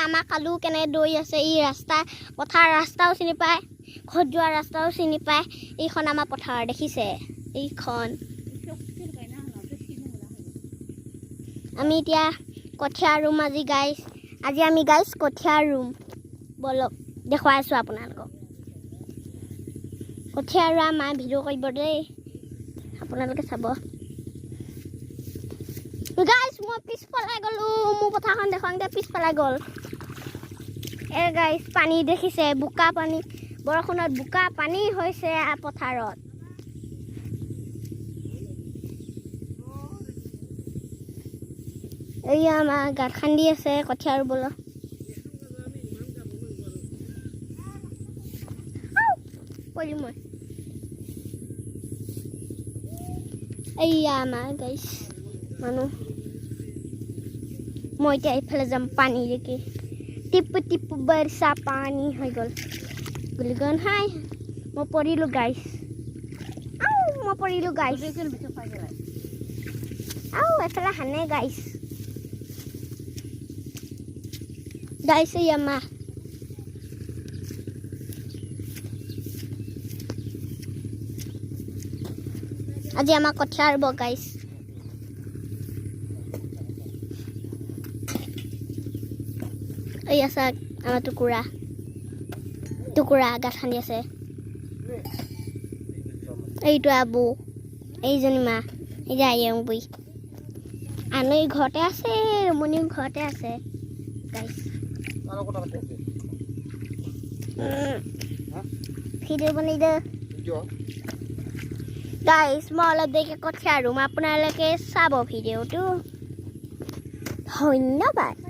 আমাৰ কালু কেনে দৈ আছে ই ৰাস্তা পথাৰ ৰাস্তাও চিনি পায় ঘৰ যোৱা ৰাস্তাও চিনি পায় এইখন আমাৰ পথাৰ দেখিছে এইখন আমি এতিয়া কঠীয়া ৰুম আজি আমি গাইছ কঠীয়া ৰুম বলক দেখুৱাই আছোঁ আপোনালোকক কঠীয়া ৰুৱা মায়ে ভিডিঅ' কৰিব দেই আপোনালোকে চাব গাইছ মই পিছ পেলাই গ'লোঁ মোৰ পথাৰখন দেখুৱাওঁতে পিছ পেলাই গ'ল গাইছ পানী দেখিছে বোকা পানী বৰষুণত বোকা পানী হৈছে পথাৰত এয়া আমাৰ গাঁত খান্দি আছে কঠীয়া ৰুবলৈ কৰিম মই এয়া আমাৰ গাইছ মানুহ মই এতিয়া এইফালে যাম পানী দেখি টিপু টিপু বৰষা পানী হৈ গ'ল বুলি গ'ল হাই মই পৰিলোঁ গাইছ এফালে হানে গাইছ এই আমাৰ আজি আমাৰ কঠীয়া ৰুব গাইছ এই আছে আমাৰ টুকুৰা গাঁত খান্দি আছে এইটো আবু এইজনী মা এই যে আয়ং বুই আনৈ ঘৰতে আছে ৰমণীও ঘৰতে আছে গাইছ ভিডিঅ' বনাই দে গাইছ মই অলপ দেৰিকৈ কঠীয়া ৰুম আপোনালোকে চাব ভিডিঅ'টো ধন্যবাদ